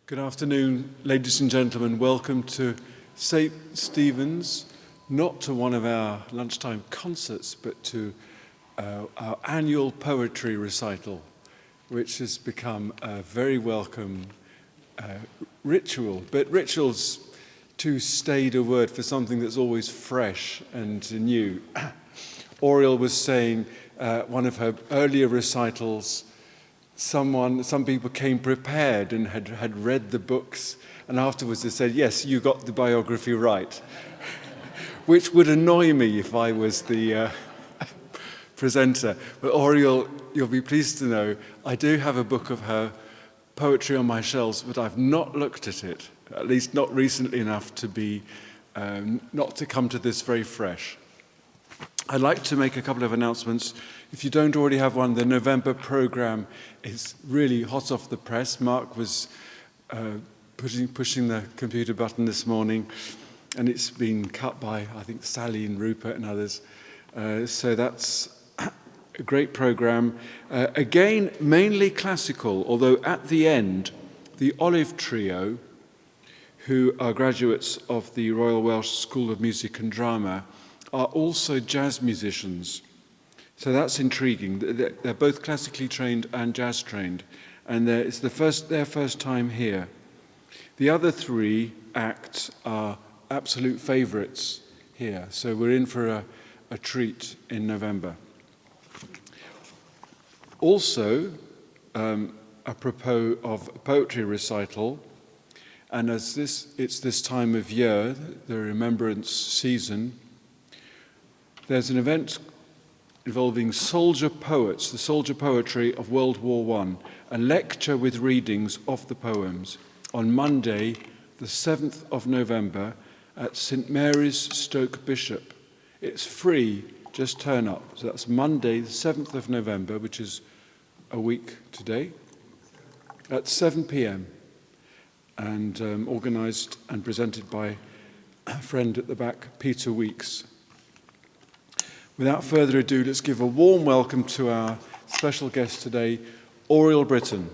Good afternoon, ladies and gentlemen. Welcome to St. Stephen's, not to one of our lunchtime concerts, but to our annual poetry recital, which has become a very welcome ritual. But ritual's too staid a word for something that's always fresh and new. Auriol was saying one of her earlier recitals, some people came prepared and had read the books, and afterwards they said, yes, you got the biography right, which would annoy me if I was the presenter. But Auriol, you'll be pleased to know, I do have a book of her poetry on my shelves, but I've not looked at it, at least not recently enough to be, not to come to this very fresh. I'd like to make a couple of announcements. If you don't already have one, the November program is really hot off the press. Mark was pushing the computer button this morning, and it's been cut by, I think, Sally and Rupert and others. So that's a great program. Again, mainly classical, although at the end, the Olive Trio, who are graduates of the Royal Welsh School of Music and Drama, are also jazz musicians. So that's intriguing. They're both classically trained and jazz trained, and it's their first time here. The other three acts are absolute favourites here, so we're in for a treat in November. Also, apropos of poetry recital, and as it's this time of year, the remembrance season, there's an event involving soldier poets, the soldier poetry of World War I, a lecture with readings of the poems on Monday, the 7th of November at St. Mary's, Stoke Bishop. It's free, just turn up. So that's Monday, the 7th of November, which is a week today, at 7 p.m. and organised and presented by a friend at the back, Peter Weeks. Without further ado, let's give a warm welcome to our special guest today, Auriol Britton.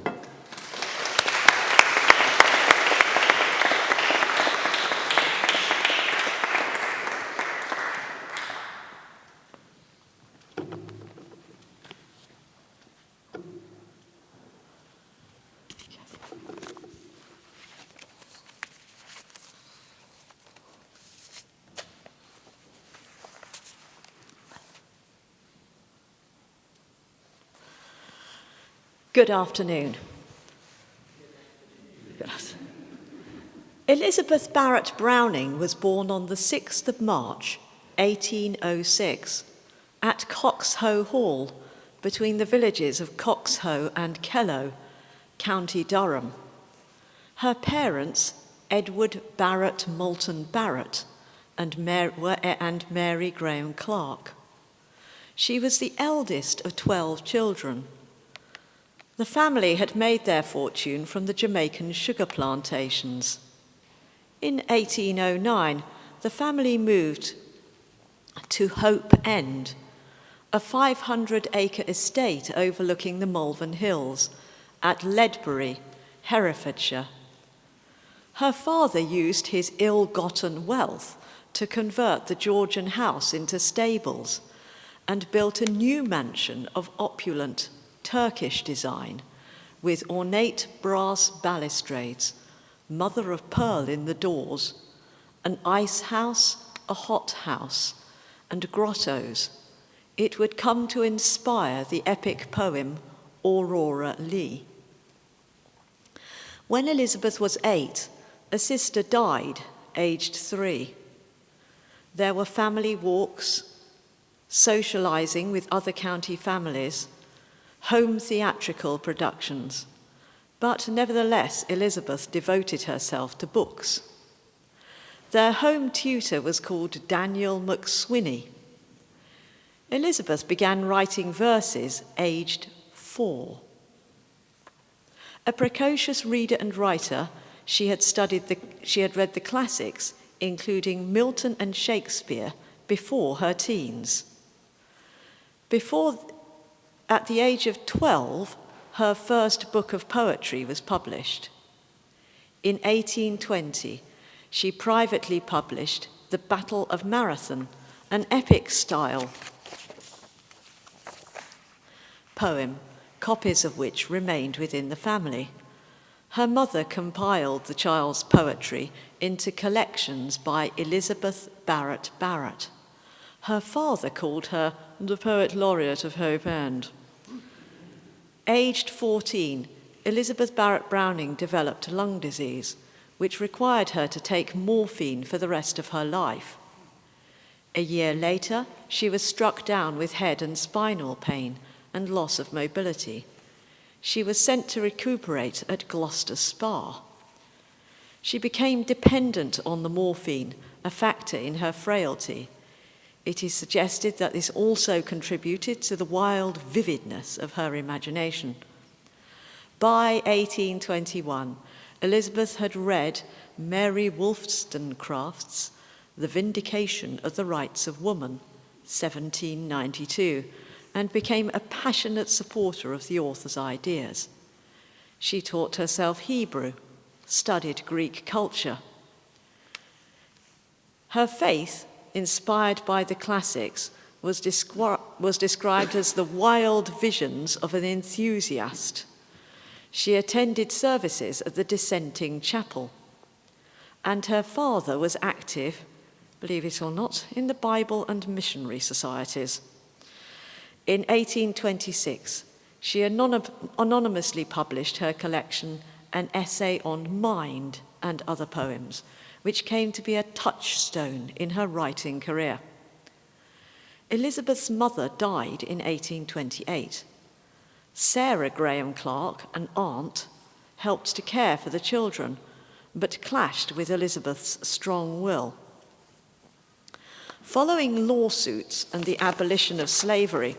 Good afternoon. Yes. Elizabeth Barret Browning was born on the 6th of March, 1806, at Coxhoe Hall, between the villages of Coxhoe and Kellow, County Durham. Her parents, Edward Barret Moulton Barret and Mary Graham Clark. She was the eldest of 12 children. The family had made their fortune from the Jamaican sugar plantations. In 1809, the family moved to Hope End, a 500-acre estate overlooking the Malvern Hills at Ledbury, Herefordshire. Her father used his ill-gotten wealth to convert the Georgian house into stables and built a new mansion of opulent Turkish design, with ornate brass balustrades, mother of pearl in the doors, an ice house, a hot house, and grottos. It would come to inspire the epic poem Aurora Lee. When Elizabeth was 8, a sister died, aged 3. There were family walks, socialising with other county families, home theatrical productions, but nevertheless Elizabeth devoted herself to books. Their home tutor was called Daniel McSwinney. Elizabeth began writing verses aged 4. A precocious reader and writer, she had read the classics, including Milton and Shakespeare, before her teens. At the age of 12, her first book of poetry was published. In 1820, she privately published The Battle of Marathon, an epic-style poem, copies of which remained within the family. Her mother compiled the child's poetry into collections by Elizabeth Barret Barret. Her father called her the Poet Laureate of Hope End. Aged 14, Elizabeth Barrett Browning developed lung disease, which required her to take morphine for the rest of her life. A year later, she was struck down with head and spinal pain and loss of mobility. She was sent to recuperate at Gloucester Spa. She became dependent on the morphine, a factor in her frailty. It is suggested that this also contributed to the wild vividness of her imagination. By 1821, Elizabeth had read Mary Wollstonecraft's The Vindication of the Rights of Woman, 1792, and became a passionate supporter of the author's ideas. She taught herself Hebrew, studied Greek culture. Her faith, inspired by the classics, was described as the wild visions of an enthusiast. She attended services at the dissenting chapel, and her father was active, believe it or not, in the Bible and missionary societies. In 1826, she anonymously published her collection, An Essay on Mind and Other Poems, which came to be a touchstone in her writing career. Elizabeth's mother died in 1828. Sarah Graham Clark, an aunt, helped to care for the children, but clashed with Elizabeth's strong will. Following lawsuits and the abolition of slavery,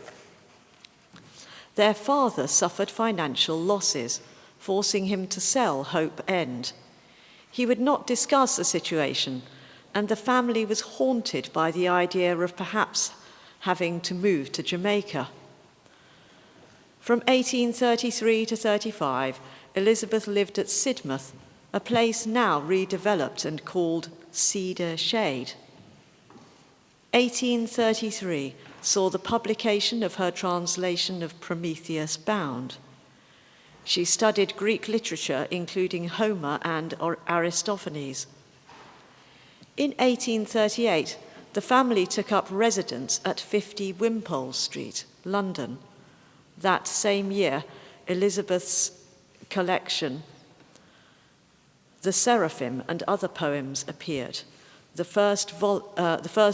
their father suffered financial losses, forcing him to sell Hope End. He would not discuss the situation, and the family was haunted by the idea of perhaps having to move to Jamaica. From 1833 to 35, Elizabeth lived at Sidmouth, a place now redeveloped and called Cedar Shade. 1833 saw the publication of her translation of Prometheus Bound. She studied Greek literature, including Homer and Aristophanes. In 1838, the family took up residence at 50 Wimpole Street, London. That same year, Elizabeth's collection, The Seraphim and Other Poems, appeared, the first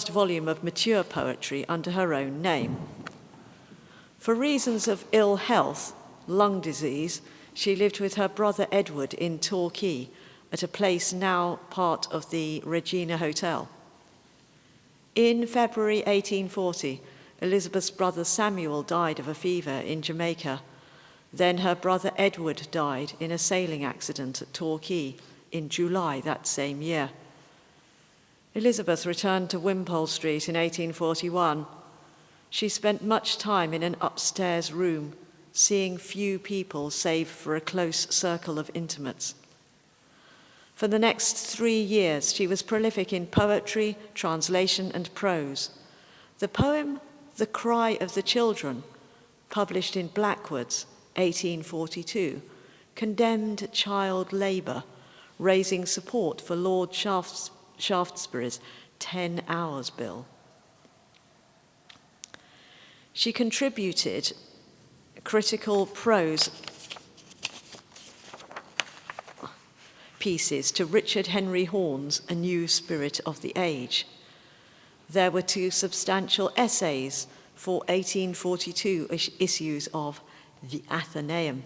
volume of mature poetry under her own name. For reasons of ill health, lung disease, she lived with her brother Edward in Torquay, at a place now part of the Regina Hotel. In February 1840, Elizabeth's brother Samuel died of a fever in Jamaica. Then her brother Edward died in a sailing accident at Torquay in July that same year. Elizabeth returned to Wimpole Street in 1841. She spent much time in an upstairs room, seeing few people save for a close circle of intimates. For the next 3 years, she was prolific in poetry, translation, and prose. The poem The Cry of the Children, published in Blackwood's 1842, condemned child labour, raising support for Lord Shaftesbury's 10 hours bill. She contributed critical prose pieces to Richard Henry Horne's A New Spirit of the Age. There were 2 substantial essays for 1842 issues of The Athenaeum.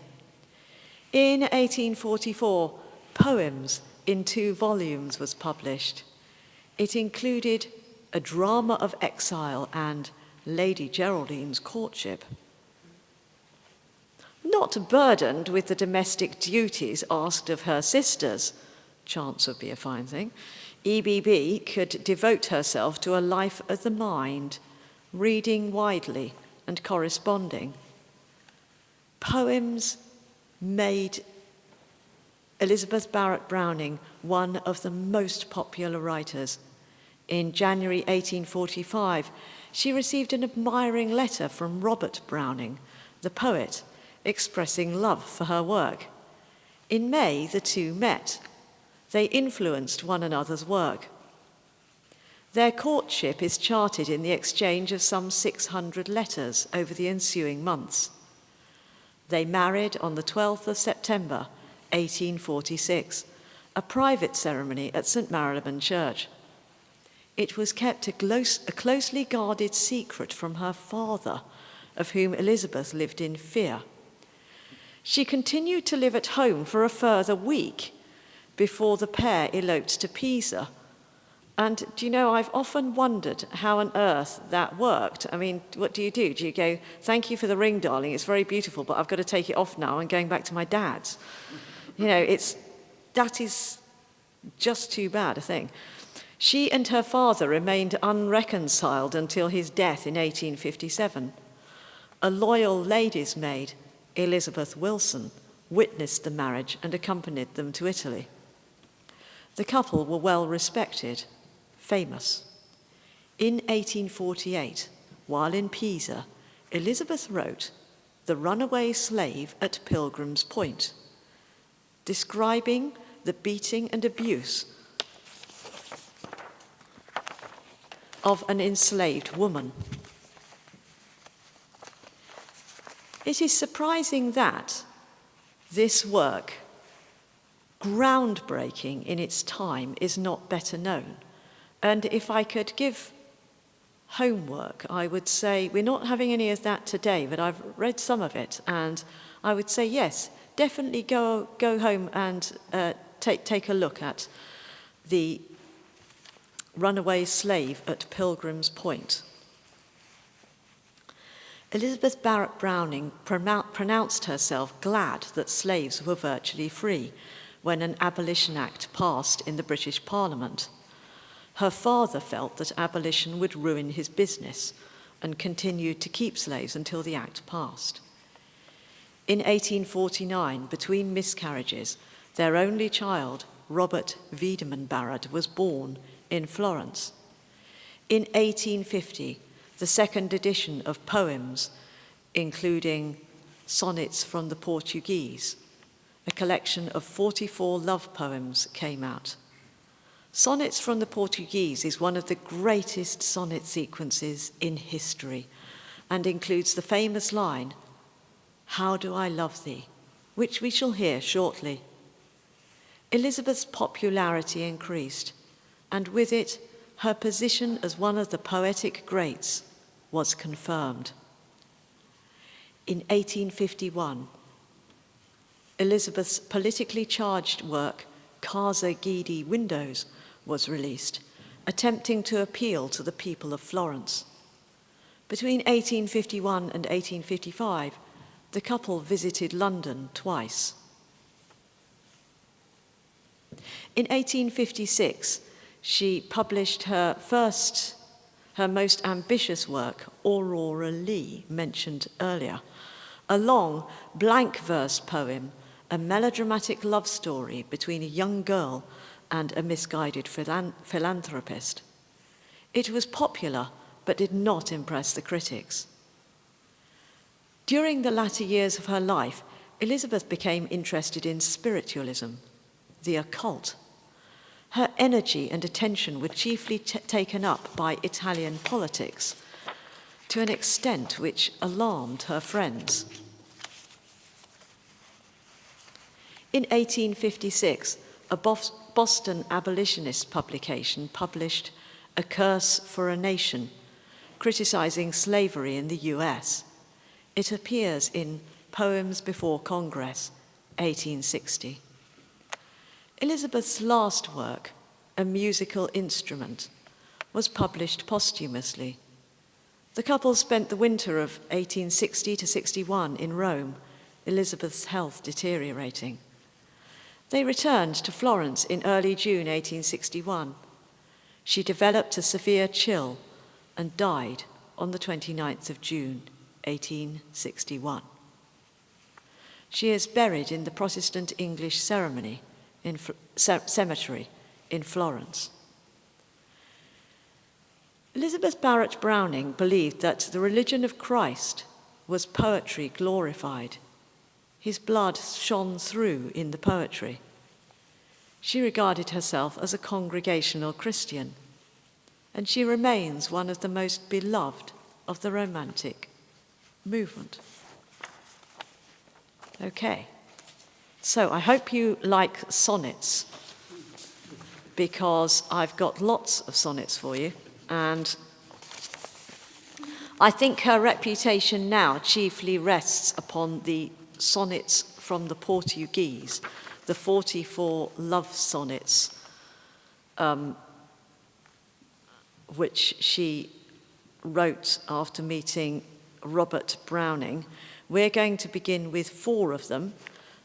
In 1844, Poems in 2 volumes was published. It included A Drama of Exile and Lady Geraldine's Courtship. Not burdened with the domestic duties asked of her sisters, chance would be a fine thing, EBB could devote herself to a life of the mind, reading widely and corresponding. Poems made Elizabeth Barrett Browning one of the most popular writers. In January 1845, she received an admiring letter from Robert Browning, the poet, expressing love for her work. In May, the two met. They influenced one another's work. Their courtship is charted in the exchange of some 600 letters over the ensuing months. They married on the 12th of September, 1846, a private ceremony at St. Marylebone Church. It was kept a closely guarded secret from her father, of whom Elizabeth lived in fear. She continued to live at home for a further week before the pair eloped to Pisa. And do you know, I've often wondered how on earth that worked. I mean, what do? Do you go, thank you for the ring, darling, it's very beautiful, but I've got to take it off now and going back to my dad's? You know, that is just too bad a thing. She and her father remained unreconciled until his death in 1857. A loyal lady's maid, Elizabeth Wilson, witnessed the marriage and accompanied them to Italy. The couple were well respected, famous. In 1848, while in Pisa, Elizabeth wrote The Runaway Slave at Pilgrim's Point, describing the beating and abuse of an enslaved woman. It is surprising that this work, groundbreaking in its time, is not better known. And if I could give homework, I would say, we're not having any of that today, but I've read some of it, and I would say, yes, definitely go home and take a look at The Runaway Slave at Pilgrim's Point. Elizabeth Barrett Browning pronounced herself glad that slaves were virtually free when an Abolition Act passed in the British Parliament. Her father felt that abolition would ruin his business and continued to keep slaves until the act passed. In 1849, between miscarriages, their only child, Robert Wiedemann Barrett, was born in Florence. In 1850, the second edition of poems, including Sonnets from the Portuguese, a collection of 44 love poems, came out. Sonnets from the Portuguese is one of the greatest sonnet sequences in history and includes the famous line, "How do I love thee?" which we shall hear shortly. Elizabeth's popularity increased, and with it, her position as one of the poetic greats was confirmed. In 1851, Elizabeth's politically charged work, Casa Guidi Windows, was released, attempting to appeal to the people of Florence. Between 1851 and 1855, the couple visited London twice. In 1856, she published her most ambitious work, Auriol, mentioned earlier, a long blank verse poem, a melodramatic love story between a young girl and a misguided philanthropist. It was popular, but did not impress the critics. During the latter years of her life, Elizabeth became interested in spiritualism, the occult. Her energy and attention were chiefly taken up by Italian politics, to an extent which alarmed her friends. In 1856, a Boston abolitionist publication published A Curse for a Nation, criticizing slavery in the US. It appears in Poems Before Congress, 1860. Elizabeth's last work, A Musical Instrument, was published posthumously. The couple spent the winter of 1860 to 61 in Rome, Elizabeth's health deteriorating. They returned to Florence in early June 1861. She developed a severe chill and died on the 29th of June, 1861. She is buried in the Protestant English ceremony cemetery in Florence. Elizabeth Barrett Browning believed that the religion of Christ was poetry glorified. His blood shone through in the poetry. She regarded herself as a congregational Christian, and she remains one of the most beloved of the Romantic movement. Okay, so I hope you like sonnets, because I've got lots of sonnets for you, and I think her reputation now chiefly rests upon the sonnets from the Portuguese, the 44 love sonnets, which she wrote after meeting Robert Browning. We're going to begin with 4 of them.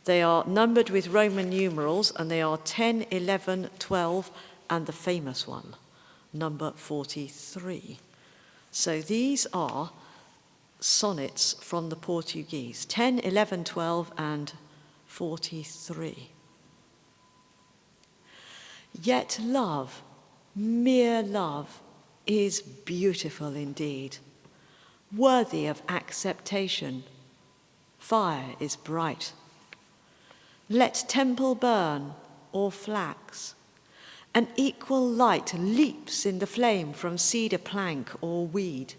They are numbered with Roman numerals, and they are 10, 11, 12, and the famous one, number 43. So these are sonnets from the Portuguese, 10, 11, 12, and 43. Yet love, mere love, is beautiful indeed, worthy of acceptation. Fire is bright. Let temple burn or flax. An equal light leaps in the flame from cedar plank or weed.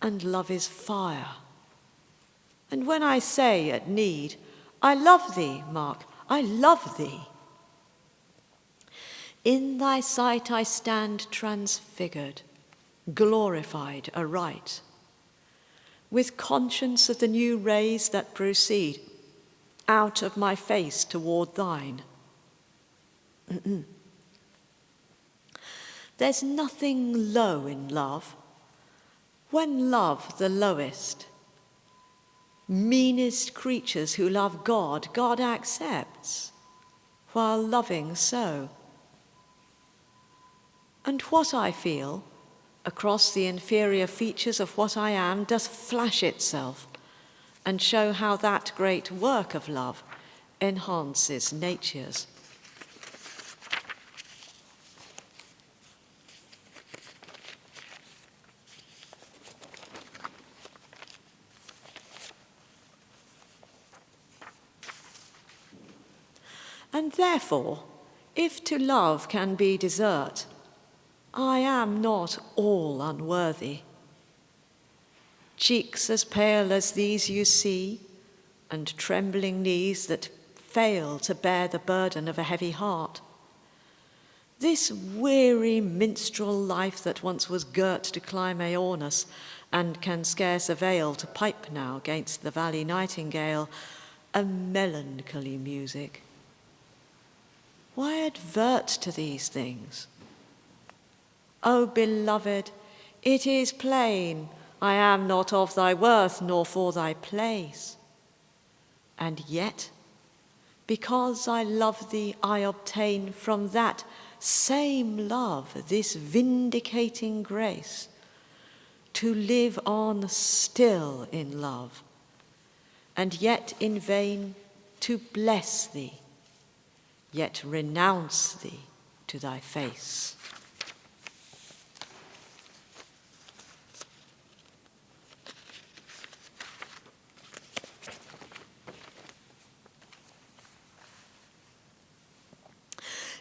And love is fire. And when I say at need, I love thee, Mark, I love thee. In thy sight I stand transfigured, glorified aright, with conscience of the new rays that proceed out of my face toward thine. There's nothing low in love. When love the lowest, meanest creatures who love God, God accepts, while loving so. And what I feel across the inferior features of what I am does flash itself and show how that great work of love enhances natures. And therefore, if to love can be desert, I am not all unworthy. Cheeks as pale as these you see, and trembling knees that fail to bear the burden of a heavy heart. This weary minstrel life that once was girt to climb Aornus, and can scarce avail to pipe now 'gainst the valley nightingale, a melancholy music. Why advert to these things? O beloved, it is plain I am not of thy worth, nor for thy place. And yet, because I love thee, I obtain from that same love this vindicating grace, to live on still in love, and yet in vain to bless thee, yet renounce thee to thy face.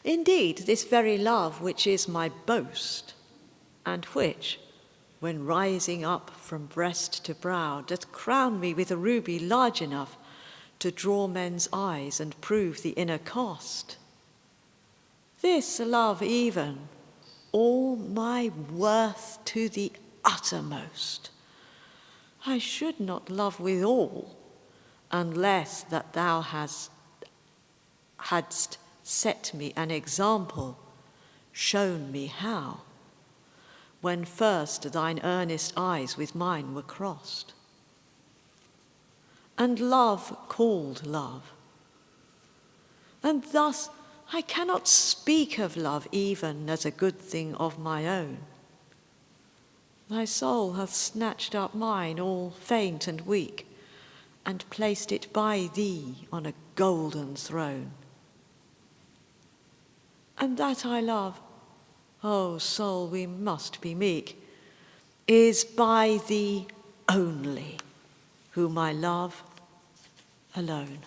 Indeed, this very love which is my boast, and which, when rising up from breast to brow, doth crown me with a ruby large enough to draw men's eyes and prove the inner cost. This love even, all my worth to the uttermost, I should not love withal, unless that thou hadst set me an example, shown me how, when first thine earnest eyes with mine were crossed. And love called love. And thus I cannot speak of love even as a good thing of my own. Thy soul hath snatched up mine all faint and weak, and placed it by thee on a golden throne. and that I love, oh soul, we must be meek, is by thee only, whom I love alone.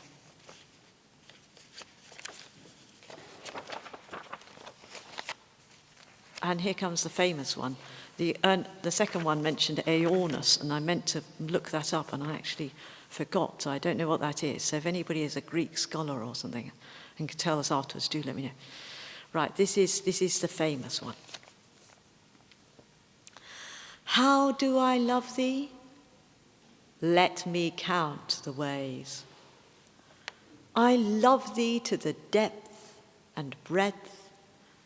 And here comes the famous one. The second one mentioned aeornus, and I meant to look that up, and I actually forgot. I don't know what that is. So if anybody is a Greek scholar or something and can tell us afterwards, do let me know. Right, this is the famous one. How do I love thee? Let me count the ways. I love thee to the depth and breadth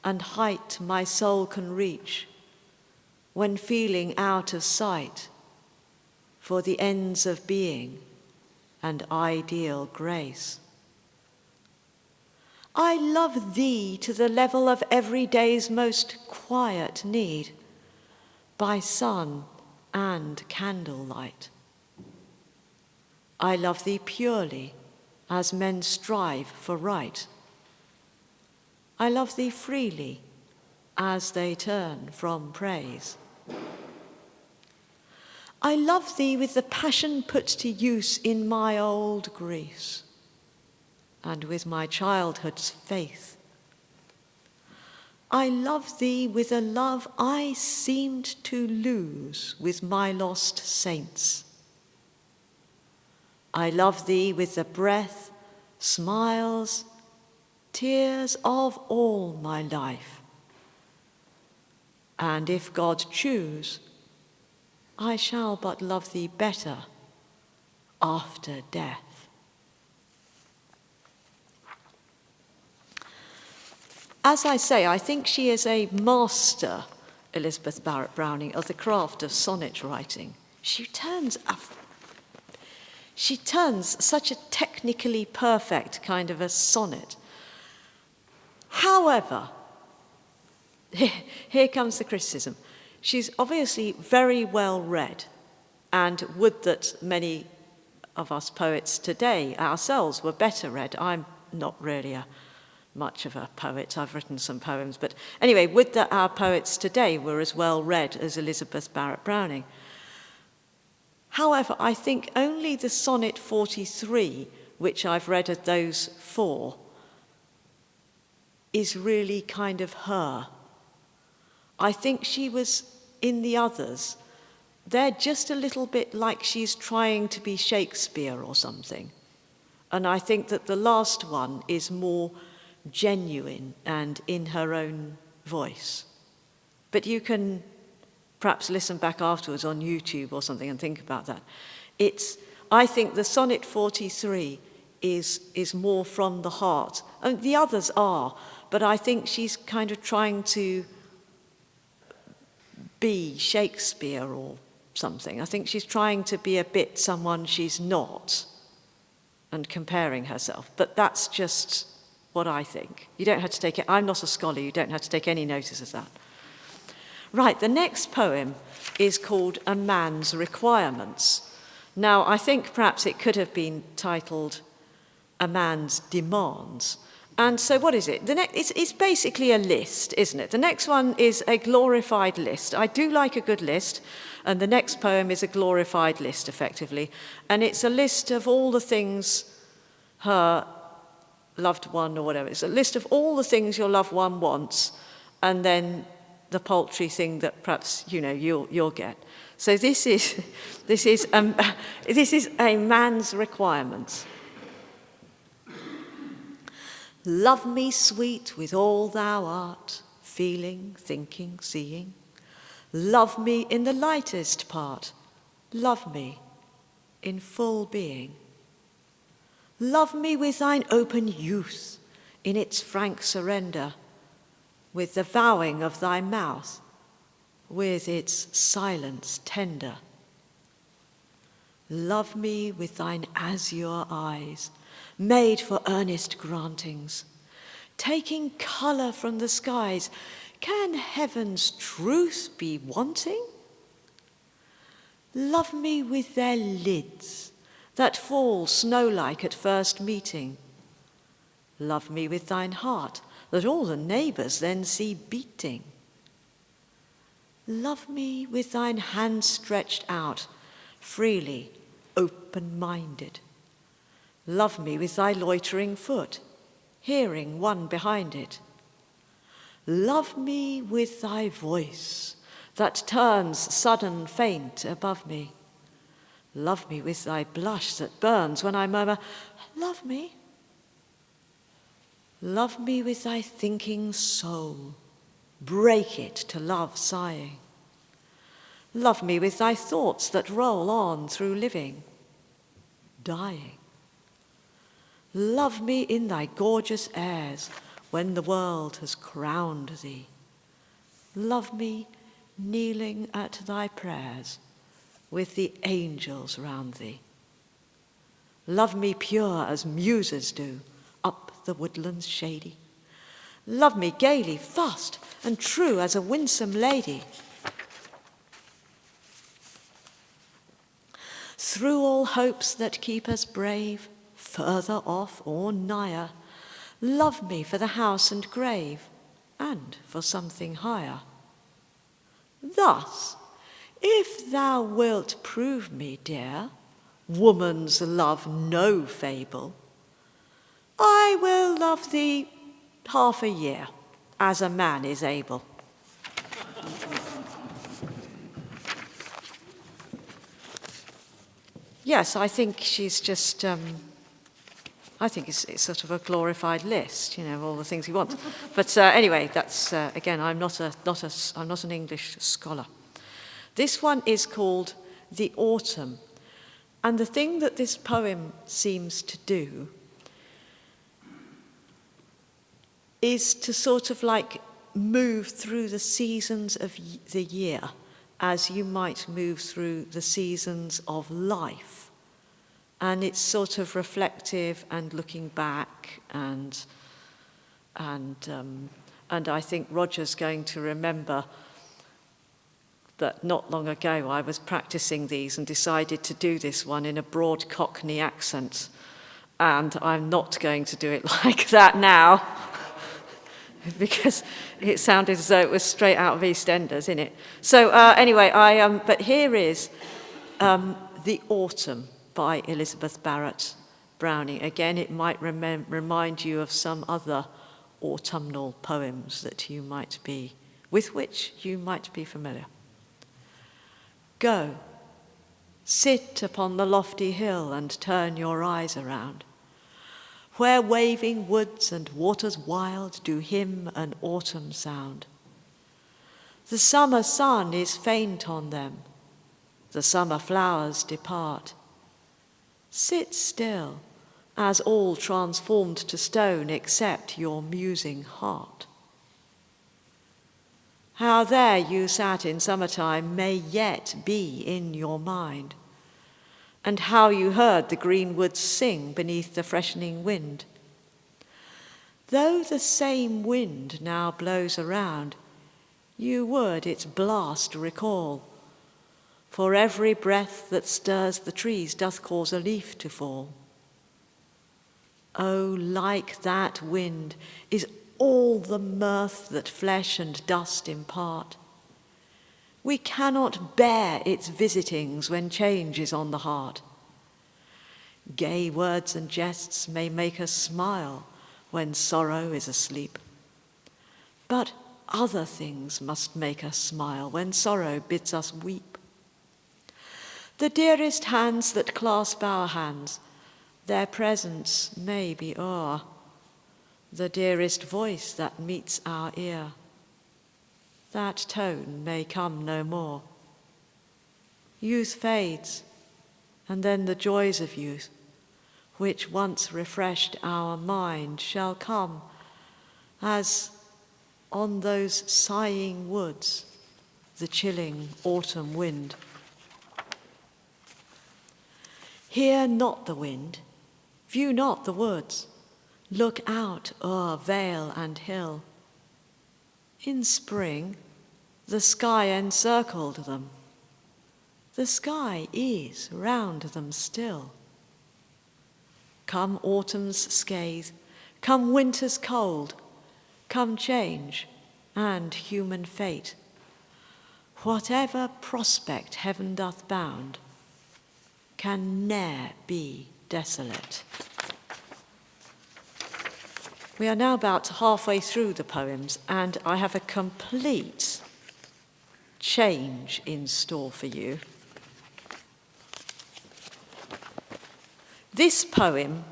and height my soul can reach, when feeling out of sight for the ends of being and ideal grace. I love thee to the level of every day's most quiet need, by sun and candlelight. I love thee purely as men strive for right. I love thee freely as they turn from praise. I love thee with the passion put to use in my old Greece and with my childhood's faith. I love thee with a love I seemed to lose with my lost saints. I love thee with the breath, smiles, tears of all my life. And if God choose, I shall but love thee better after death. As I say, I think she is a master, Elizabeth Barrett Browning, of the craft of sonnet writing. She turns such a technically perfect kind of a sonnet. However, here comes the criticism. She's obviously very well read, and would that many of us poets today ourselves were better read. I'm not really much of a poet. I've written some poems, but anyway, would that our poets today were as well read as Elizabeth Barrett Browning. However, I think only the Sonnet 43, which I've read of those four, is really kind of her. I think she was in the others. They're just a little bit like she's trying to be Shakespeare or something. And I think that the last one is more genuine and in her own voice. But you can perhaps listen back afterwards on YouTube or something and think about that. I think the Sonnet 43 is more from the heart. And the others are, but I think she's kind of trying to be Shakespeare or something. I think she's trying to be a bit someone she's not and comparing herself. But that's just what I think. You don't have to take it. I'm not a scholar. You don't have to take any notice of that. Right, the next poem is called A Man's Requirements. Now, I think perhaps it could have been titled A Man's Demands. And so what is it? It's basically a list, isn't it? The next one is a glorified list. I do like a good list, and the next poem is a glorified list, effectively. And it's a list of all the things her loved one or whatever. It's a list of all the things your loved one wants, and then the paltry thing that perhaps you'll get. So this is a man's requirements. Love me, sweet, with all thou art, feeling, thinking, seeing. Love me in the lightest part. Love me in full being. Love me with thine open youth, in its frank surrender, with the vowing of thy mouth, with its silence tender. Love me with thine azure eyes, made for earnest grantings, taking colour from the skies. Can heaven's truth be wanting? Love me with their lids that fall snow-like at first meeting, Love me with thine heart, that all the neighbours then see beating. Love me with thine hand stretched out, freely, open-minded. Love me with thy loitering foot, hearing one behind it. Love me with thy voice, that turns sudden faint above me. Love me with thy blush that burns when I murmur, love me. Love me with thy thinking soul, break it to love sighing. Love me with thy thoughts that roll on through living, dying. Love me in thy gorgeous airs when the world has crowned thee. Love me kneeling at thy prayers with the angels round thee. Love me pure as muses do up the woodlands shady. Love me gaily, fast and true as a winsome lady. Through all hopes that keep us brave, further off or nigher, love me for the house and grave, and for something higher. Thus, if thou wilt prove me, dear, woman's love no fable, I will love thee half a year, as a man is able. Yes, I think she's just, I think it's sort of a glorified list, of all the things he wants. But anyway, that's, again, I'm not an English scholar. This one is called The Autumn. And the thing that this poem seems to do is to sort of like move through the seasons of the year as you might move through the seasons of life. And it's sort of reflective and looking back, and I think Roger's going to remember that not long ago I was practicing these and decided to do this one in a broad Cockney accent, and I'm not going to do it like that now because it sounded as though it was straight out of EastEnders, innit? So anyway, but here is The Autumn by Elizabeth Barret Browning. Again, it might remind you of some other autumnal poems with which you might be familiar. Go, sit upon the lofty hill and turn your eyes around, where waving woods and waters wild do hymn an autumn sound. The summer sun is faint on them, the summer flowers depart. Sit still, as all transformed to stone except your musing heart. How there you sat in summertime may yet be in your mind, and how you heard the green woods sing beneath the freshening wind. Though the same wind now blows around, you would its blast recall, for every breath that stirs the trees doth cause a leaf to fall. Oh, like that wind is all the mirth that flesh and dust impart. We cannot bear its visitings when change is on the heart. Gay words and jests may make us smile when sorrow is asleep, but other things must make us smile when sorrow bids us weep. The dearest hands that clasp our hands, their presence may be o'er. The dearest voice that meets our ear, that tone may come no more. Youth fades, and then the joys of youth, which once refreshed our mind, shall come as on those sighing woods the chilling autumn wind. Hear not the wind, view not the woods, look out o'er vale and hill. In spring, the sky encircled them. The sky is round them still. Come autumn's scathe, come winter's cold, come change and human fate. Whatever prospect heaven doth bound can ne'er be desolate. We are now about halfway through the poems, and I have a complete change in store for you. This poem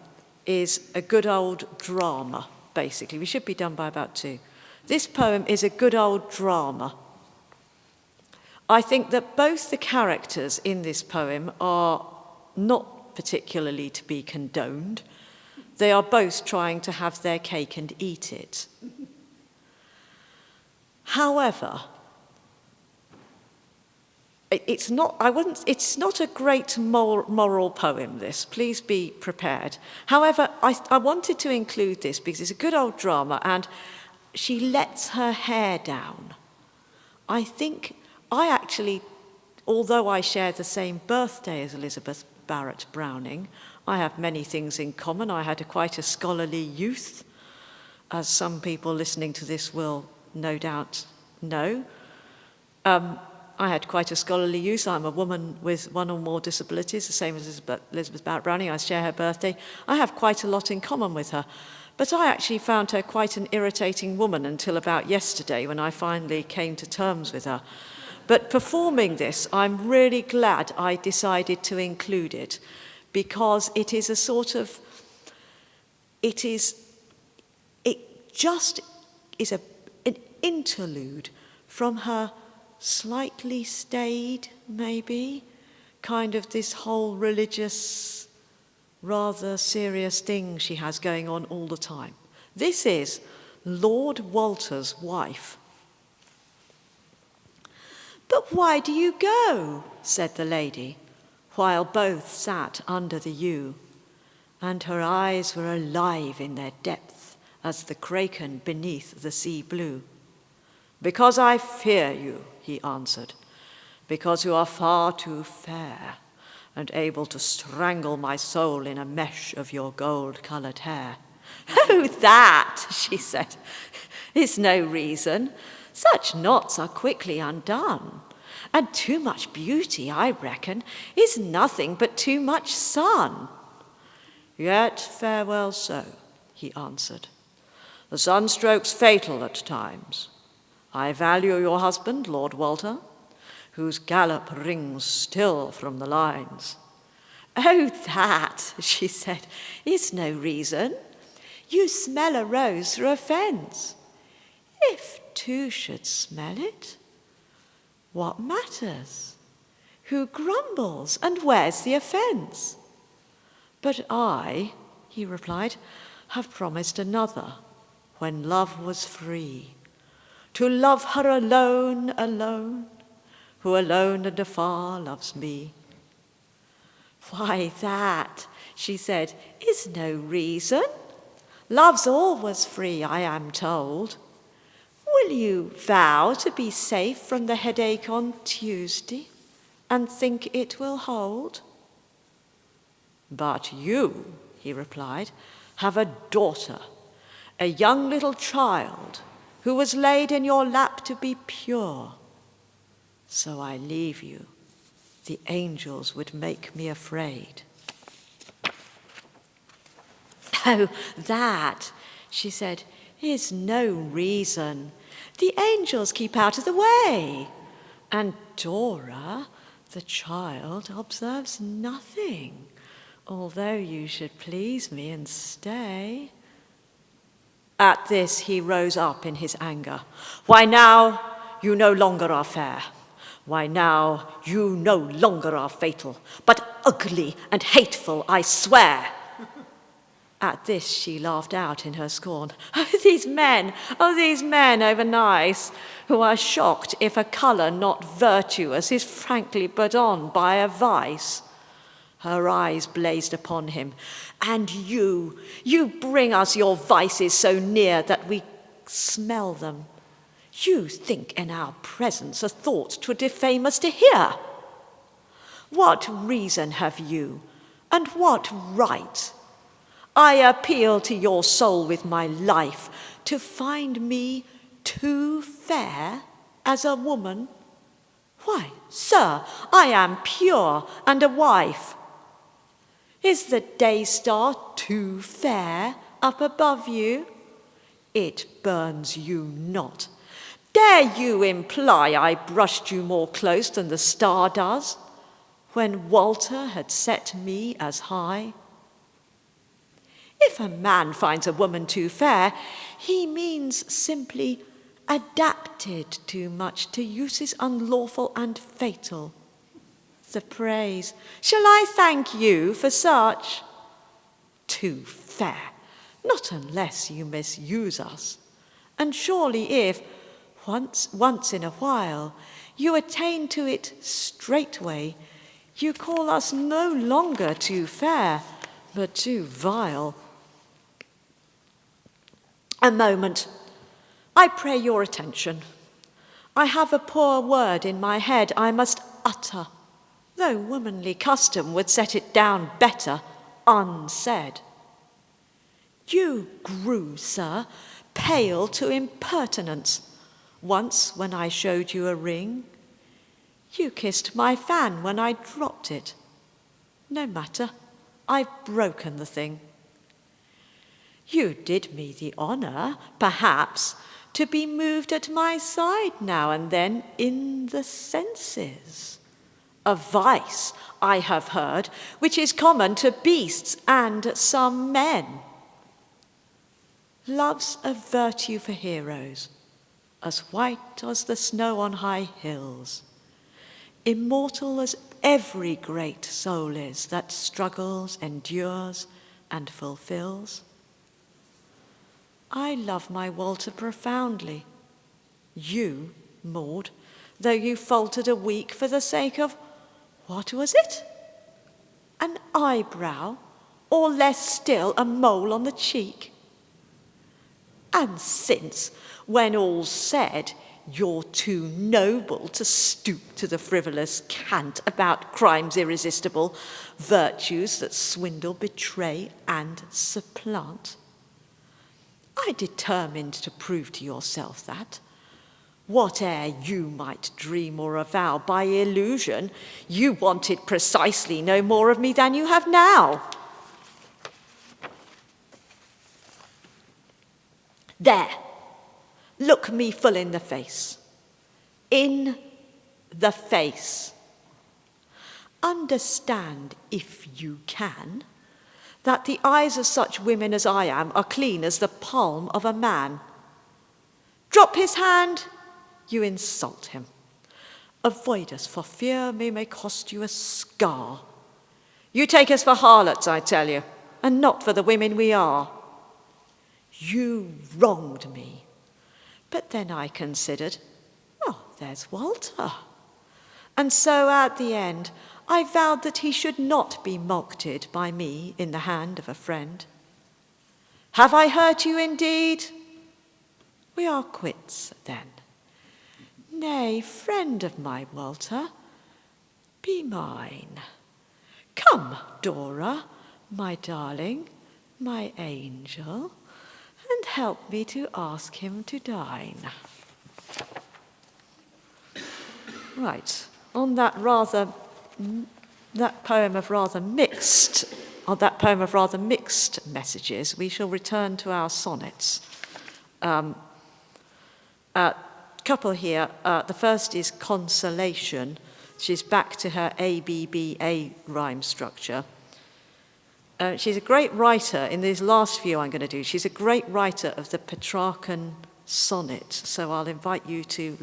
is a good old drama, basically. We should be done by about 2. This poem is a good old drama. I think that both the characters in this poem are not particularly to be condoned. They are both trying to have their cake and eat it. However, it's not a great moral poem, this. Please be prepared. However, I wanted to include this because it's a good old drama, and she lets her hair down. I think I actually, although I share the same birthday as Elizabeth Barret Browning, I have many things in common. I had quite a scholarly youth, as some people listening to this will no doubt know. I had quite a scholarly youth. I'm a woman with one or more disabilities, the same as Elizabeth Barret Browning. I share her birthday. I have quite a lot in common with her. But I actually found her quite an irritating woman until about yesterday, when I finally came to terms with her. But performing this, I'm really glad I decided to include it, because it is a sort of, it just is an interlude from her slightly staid, maybe, kind of this whole religious, rather serious thing she has going on all the time. This is Lord Walter's wife. "But why do you go?" said the lady, while both sat under the yew, and her eyes were alive in their depth as the kraken beneath the sea blue. "Because I fear you," he answered, "because you are far too fair, and able to strangle my soul in a mesh of your gold-coloured hair." "Oh, that," she said, "is no reason. Such knots are quickly undone, and too much beauty, I reckon, is nothing but too much sun." "Yet farewell so," he answered. "The sunstroke's fatal at times. I value your husband, Lord Walter, whose gallop rings still from the lines." "Oh, that," she said, "is no reason. You smell a rose through a fence. If 2 should smell it, what matters? Who grumbles, and where's the offence?" "But I," he replied, "have promised another, when love was free, to love her alone, alone, who alone and afar loves me." "Why, that," she said, "is no reason. Love's always free, I am told. Will you vow to be safe from the headache on Tuesday, and think it will hold?" "But you," he replied, "have a daughter, a young little child, who was laid in your lap to be pure. So I leave you. The angels would make me afraid." "Oh, that," she said, "is no reason. The angels keep out of the way. And Dora, the child, observes nothing, although you should please me and stay." At this he rose up in his anger. "Why now you no longer are fair. Why now you no longer are fatal, but ugly and hateful, I swear." At this she laughed out in her scorn. "Oh, these men over nice, who are shocked if a colour not virtuous is frankly put on by a vice." Her eyes blazed upon him. "And you bring us your vices so near that we smell them. You think in our presence a thought 'twould defame us to hear. What reason have you, and what right? I appeal to your soul with my life to find me too fair as a woman. Why, sir, I am pure and a wife. Is the day star too fair up above you? It burns you not. Dare you imply I brushed you more close than the star does, when Walter had set me as high? If a man finds a woman too fair, he means simply adapted too much to uses unlawful and fatal. The praise, shall I thank you for such? Too fair, not unless you misuse us. And surely if, once in a while, you attain to it straightway, you call us no longer too fair, but too vile. A moment. I pray your attention. I have a poor word in my head I must utter, though womanly custom would set it down better unsaid. You grew, sir, pale to impertinence, once when I showed you a ring. You kissed my fan when I dropped it. No matter, I've broken the thing. You did me the honour, perhaps, to be moved at my side now and then in the senses. A vice, I have heard, which is common to beasts and some men. Love's a virtue for heroes, as white as the snow on high hills, immortal as every great soul is that struggles, endures, and fulfills. I love my Walter profoundly. You, Maud, though you faltered a week for the sake of, what was it? An eyebrow, or less still, a mole on the cheek. And since, when all's said, you're too noble to stoop to the frivolous cant about crimes irresistible, virtues that swindle, betray, and supplant, I determined to prove to yourself that, whate'er you might dream or avow by illusion, you wanted precisely no more of me than you have now. There, look me full in the face. In the face. Understand, if you can, that the eyes of such women as I am are clean as the palm of a man. Drop his hand, you insult him. Avoid us, for fear we may cost you a scar. You take us for harlots, I tell you, and not for the women we are. You wronged me. But then I considered, oh, there's Walter. And so at the end, I vowed that he should not be mocked by me in the hand of a friend. Have I hurt you indeed? We are quits then. Nay, friend of my Walter, be mine. Come, Dora, my darling, my angel, and help me to ask him to dine. Right, on that poem of rather mixed messages, we shall return to our sonnets. Couple here. The first is Consolation. She's back to her ABBA rhyme structure. She's a great writer. In these last few I'm going to do, she's a great writer of the Petrarchan sonnet. So I'll invite you to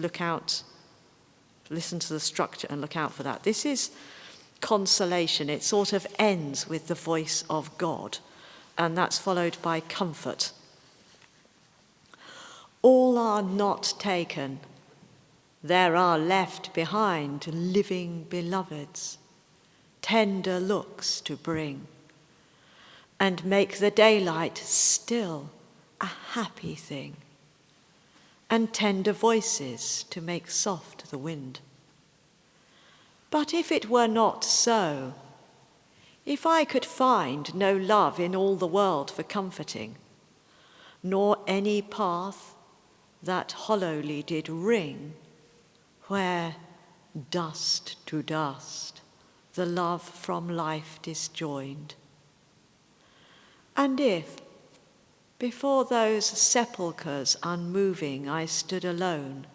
listen to the structure and look out for that. This is Consolation. It sort of ends with the voice of God, and that's followed by Comfort. All are not taken. There are left behind living beloveds, tender looks to bring, and make the daylight still a happy thing, and tender voices to make soft the wind. But if it were not so, if I could find no love in all the world for comforting, nor any path that hollowly did ring, where dust to dust the love from life disjoined, and if before those sepulchres unmoving I stood alone,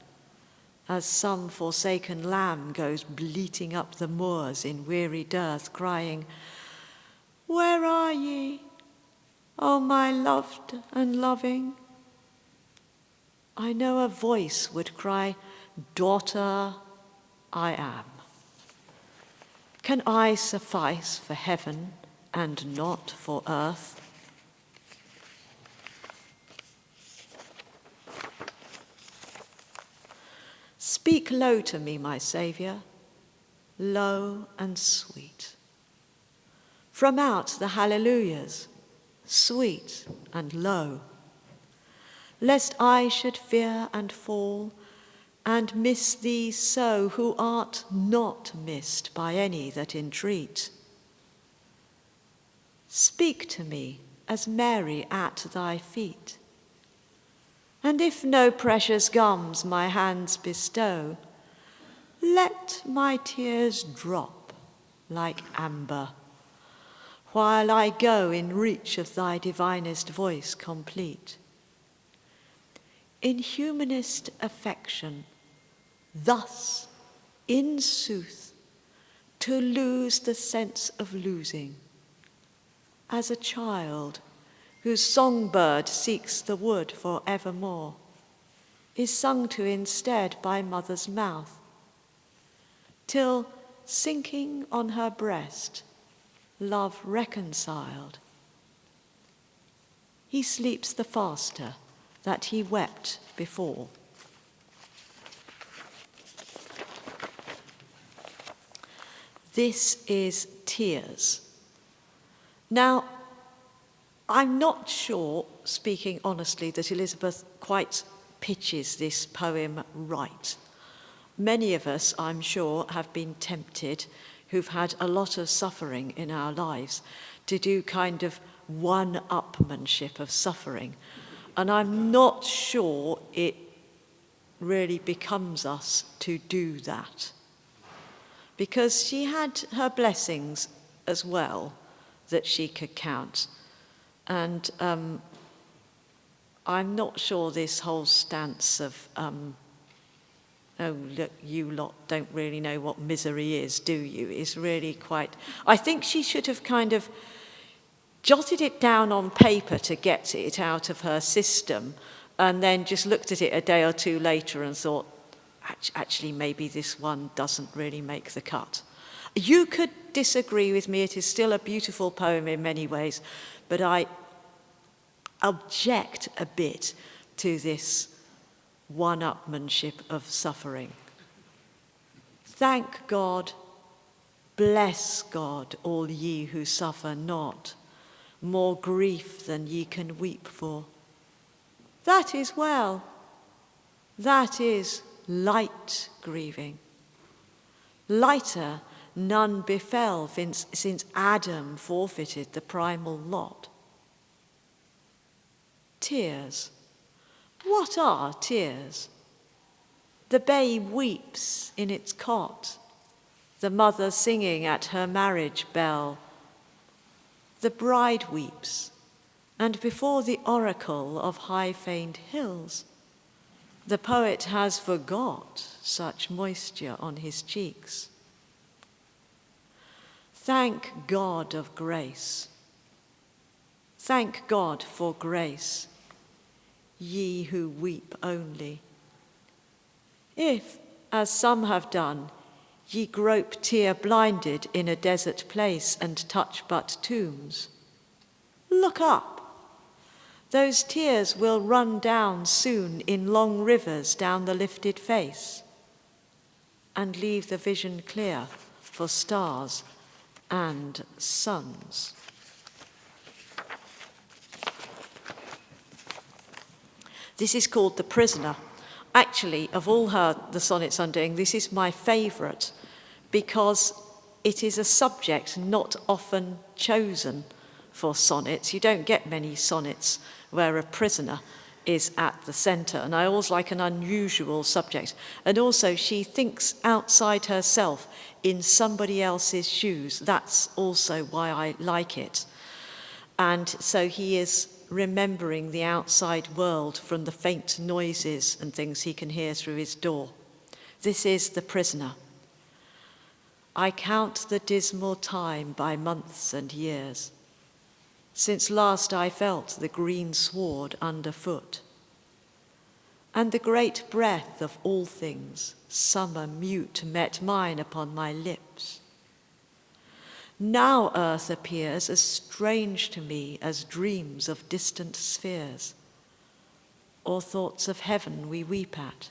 as some forsaken lamb goes bleating up the moors in weary dearth, crying, "Where are ye, O my loved and loving?" I know a voice would cry, "Daughter, I am." Can I suffice for heaven and not for earth? Speak low to me, my Saviour, low and sweet. From out the hallelujahs, sweet and low, lest I should fear and fall and miss thee so, who art not missed by any that entreat. Speak to me as Mary at thy feet, and if no precious gums my hands bestow, let my tears drop like amber, while I go in reach of thy divinest voice complete. In humanest affection, thus, in sooth, to lose the sense of losing, as a child whose songbird seeks the wood for evermore, is sung to instead by mother's mouth, till, sinking on her breast, love reconciled, he sleeps the faster that he wept before. This is Tears. Now, I'm not sure, speaking honestly, that Elizabeth quite pitches this poem right. Many of us, I'm sure, have been tempted, who've had a lot of suffering in our lives, to do kind of one-upmanship of suffering. And I'm not sure it really becomes us to do that. Because she had her blessings as well that she could count. And I'm not sure this whole stance of, oh, look, you lot don't really know what misery is, do you? Is really quite... I think she should have kind of jotted it down on paper to get it out of her system, and then just looked at it a day or two later and thought, actually, maybe this one doesn't really make the cut. You could disagree with me. It is still a beautiful poem in many ways, but I object a bit to this one-upmanship of suffering. Thank God, bless God, all ye who suffer not, more grief than ye can weep for. That is well. That is light grieving. Lighter none befell since Adam forfeited the primal lot. Tears. What are tears? The babe weeps in its cot, the mother singing at her marriage bell. The bride weeps, and before the oracle of high-faned hills, the poet has forgot such moisture on his cheeks. Thank God of grace. Thank God for grace, ye who weep only. If, as some have done, ye grope tear-blinded in a desert place and touch but tombs, look up. Those tears will run down soon in long rivers down the lifted face, and leave the vision clear for stars and suns. This is called The Prisoner. Actually, of all the sonnets I'm doing, this is my favourite, because it is a subject not often chosen for sonnets. You don't get many sonnets where a prisoner is at the centre, and I always like an unusual subject. And also, she thinks outside herself in somebody else's shoes. That's also why I like it. And so he is remembering the outside world from the faint noises and things he can hear through his door. This is the prisoner. I count the dismal time by months and years, since last I felt the green sward underfoot, and the great breath of all things, summer mute, met mine upon my lips. Now earth appears as strange to me as dreams of distant spheres, or thoughts of heaven we weep at.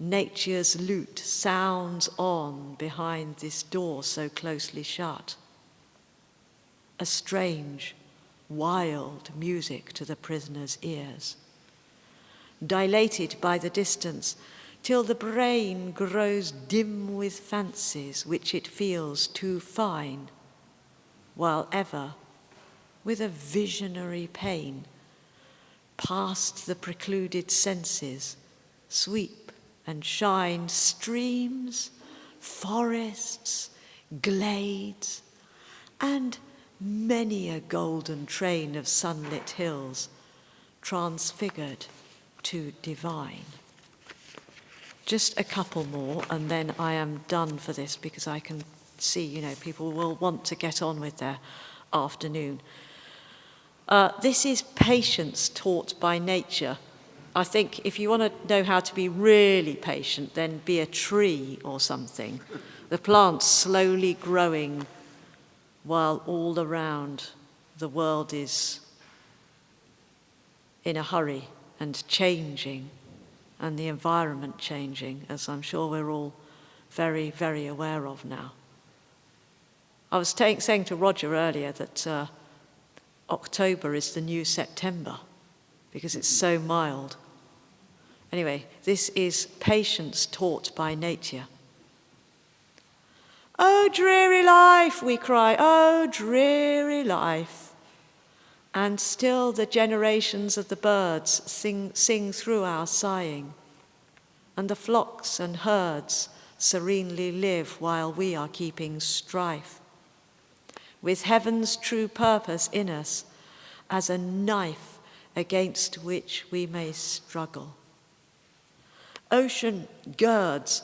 Nature's lute sounds on behind this door so closely shut, a strange, wild music to the prisoner's ears, dilated by the distance, till the brain grows dim with fancies which it feels too fine, while ever, with a visionary pain, past the precluded senses, sweep and shine streams, forests, glades, and many a golden train of sunlit hills, transfigured to divine. Just a couple more, and then I am done for this, because I can see, people will want to get on with their afternoon. This is patience taught by nature. I think if you want to know how to be really patient, then be a tree or something. The plant's slowly growing while all around the world is in a hurry and changing, and the environment changing, as I'm sure we're all very, very aware of now. I was saying to Roger earlier that October is the new September because it's so mild. Anyway, this is patience taught by nature. Oh, dreary life, we cry, oh, dreary life. And still the generations of the birds sing through our sighing, and the flocks and herds serenely live while we are keeping strife, with heaven's true purpose in us as a knife against which we may struggle. Ocean girds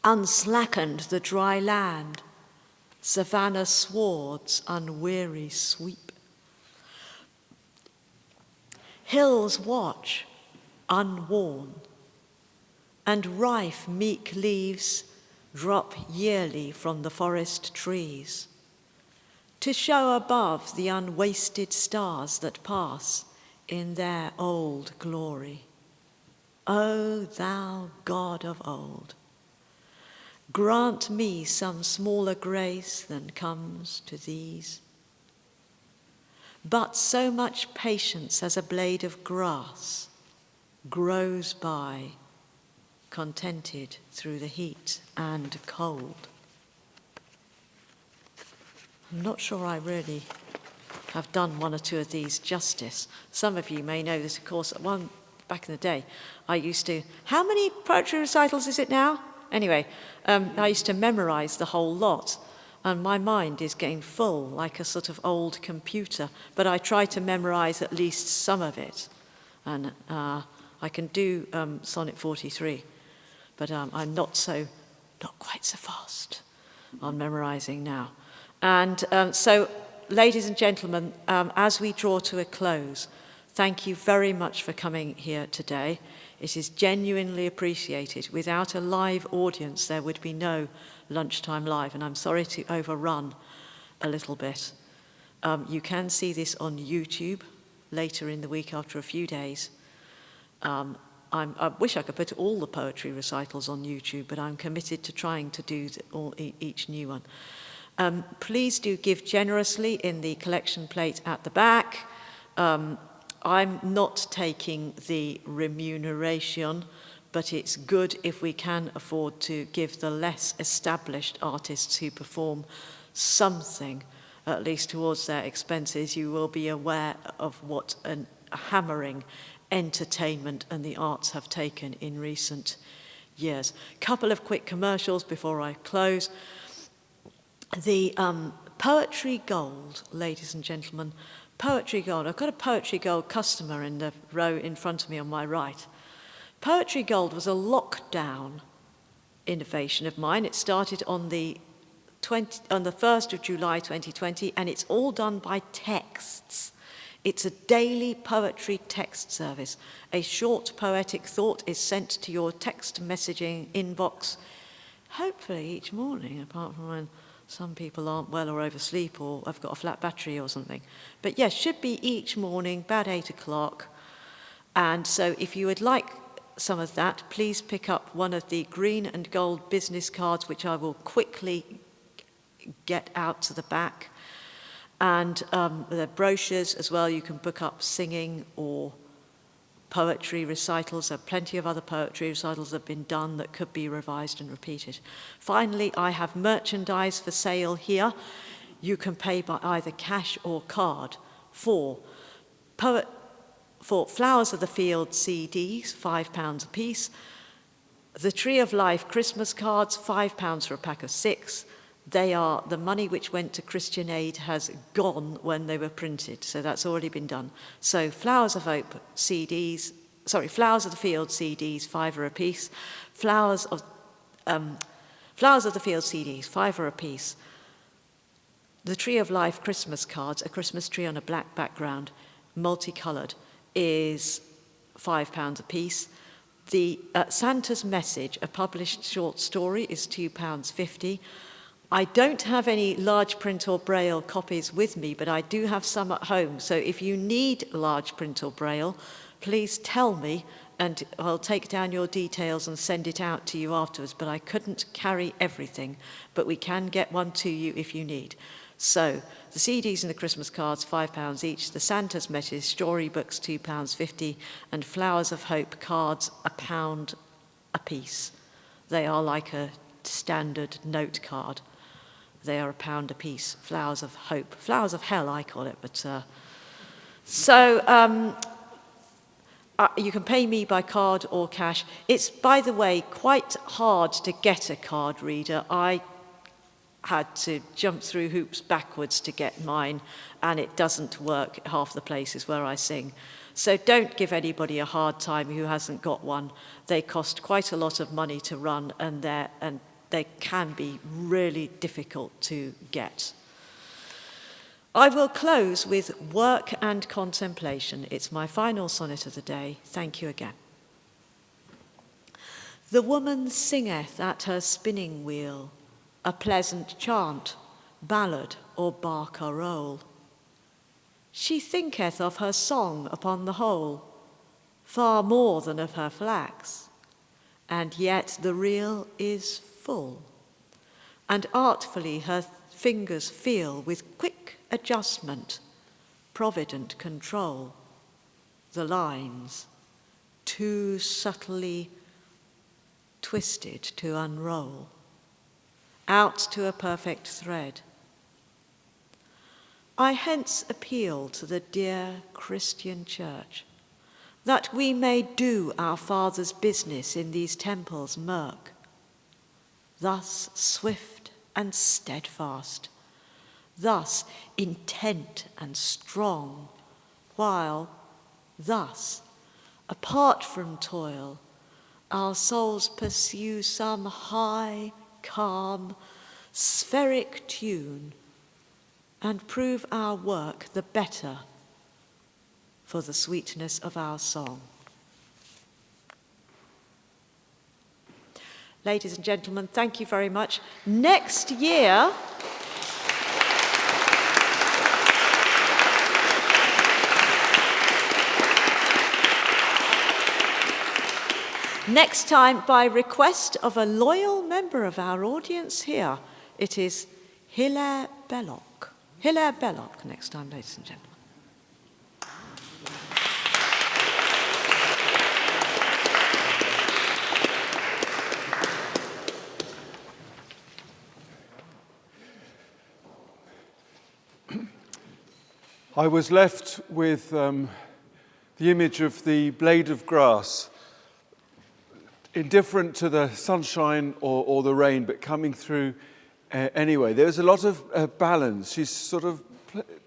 unslackened the dry land, savannah swards unweary sweep. Hills watch, unworn, and rife meek leaves drop yearly from the forest trees, to show above the unwasted stars that pass in their old glory. O thou God of old, grant me some smaller grace than comes to these, but so much patience as a blade of grass grows by, contented through the heat and cold. I'm not sure I really have done one or two of these justice. Some of you may know this, of course, back in the day, I used to, how many poetry recitals is it now? Anyway, I used to memorize the whole lot, and my mind is getting full like a sort of old computer, but I try to memorize at least some of it. And I can do Sonnet 43, but I'm not quite so fast on memorizing now. And so, ladies and gentlemen, as we draw to a close, thank you very much for coming here today. It is genuinely appreciated. Without a live audience, there would be no Lunchtime Live, and I'm sorry to overrun a little bit. You can see this on YouTube later in the week after a few days. I wish I could put all the poetry recitals on YouTube, but I'm committed to trying to do each new one. Please do give generously in the collection plate at the back. I'm not taking the remuneration, but it's good if we can afford to give the less established artists who perform something, at least towards their expenses. You will be aware of what a hammering entertainment and the arts have taken in recent years. Couple of quick commercials before I close. The Poetry Gold, ladies and gentlemen, Poetry Gold. I've got a Poetry Gold customer in the row in front of me on my right. Poetry Gold was a lockdown innovation of mine. It started on the 1st of July 2020, and it's all done by texts. It's a daily poetry text service. A short poetic thought is sent to your text messaging inbox, hopefully each morning, apart from when some people aren't well or oversleep or have got a flat battery or something. But yes, should be each morning, about 8 o'clock. And so if you would like some of that, please pick up one of the green and gold business cards, which I will quickly get out to the back. And the brochures as well, you can book up singing or poetry recitals. There are plenty of other poetry recitals that have been done that could be revised and repeated. Finally, I have merchandise for sale here. You can pay by either cash or card for Flowers of the Field CDs, £5 a piece. The Tree of Life Christmas cards, £5 for a pack of 6. They are, the money which went to Christian Aid has gone when they were printed, so that's already been done. So Flowers of the Field CDs, £5 a piece. Flowers of the Field CDs, £5 a piece. The Tree of Life Christmas cards, a Christmas tree on a black background, multicoloured, is £5 a piece. The Santa's Message, a published short story, is £2.50. I don't have any large print or braille copies with me, but I do have some at home. So if you need large print or braille, please tell me and I'll take down your details and send it out to you afterwards. But I couldn't carry everything, but we can get one to you if you need. So the CDs and the Christmas cards, £5 each. The Santa's Message storybooks, £2.50. And Flowers of Hope cards, £1 a piece. They are like a standard note card. They are £1 a piece. Flowers of Hope. Flowers of Hell, I call it. But you can pay me by card or cash. It's, by the way, quite hard to get a card reader. I had to jump through hoops backwards to get mine, and it doesn't work half the places where I sing. So don't give anybody a hard time who hasn't got one. They cost quite a lot of money to run, and they can be really difficult to get. I will close with Work and Contemplation. It's my final sonnet of the day. Thank you again. The woman singeth at her spinning wheel, a pleasant chant, ballad, or barcarolle. She thinketh of her song upon the whole, far more than of her flax, and yet the reel is full, and artfully her fingers feel with quick adjustment, provident control, the lines, too subtly twisted to unroll, out to a perfect thread. I hence appeal to the dear Christian Church, that we may do our Father's business in these temples murk, thus swift and steadfast, thus intent and strong, while thus, apart from toil, our souls pursue some high, calm, spheric tune, and prove our work the better for the sweetness of our song. Ladies and gentlemen, thank you very much. Next year, next time, by request of a loyal member of our audience here, it is Hilaire Belloc. Hilaire Belloc next time, ladies and gentlemen. I was left with the image of the blade of grass, indifferent to the sunshine or the rain, but coming through anyway. There's a lot of balance. She sort of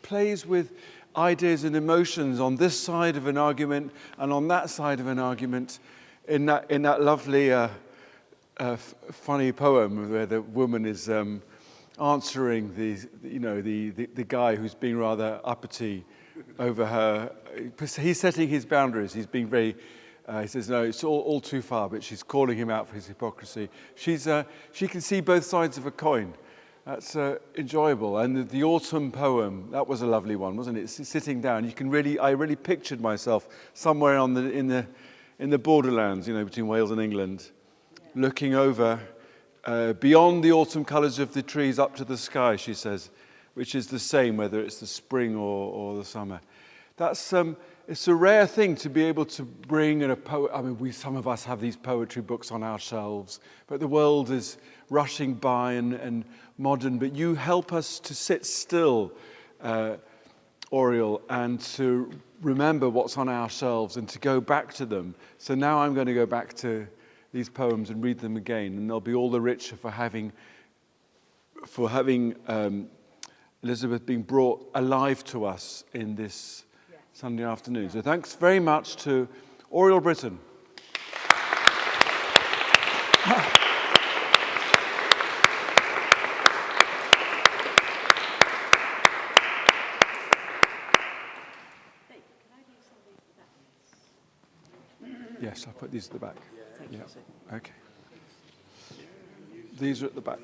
plays with ideas and emotions on this side of an argument and on that side of an argument in that lovely, funny poem where the woman is answering the guy who's being rather uppity over her. He's setting his boundaries. He's being very. He says no, it's all too far. But she's calling him out for his hypocrisy. She can see both sides of a coin. That's enjoyable. And the autumn poem, that was a lovely one, wasn't it? Sitting down, I really pictured myself somewhere in the borderlands, between Wales and England, looking over. Beyond the autumn colours of the trees up to the sky, she says, which is the same whether it's the spring or the summer. That's it's a rare thing to be able to bring in a poet. I mean, some of us have these poetry books on our shelves, but the world is rushing by and modern. But you help us to sit still, Auriol, and to remember what's on our shelves and to go back to them. So now I'm going to go back to these poems and read them again, and they'll be all the richer for having Elizabeth being brought alive to us in this Sunday afternoon. So thanks very much to Auriol Britton. Yes, I'll put these at the back. Thank you. Okay. These are at the back.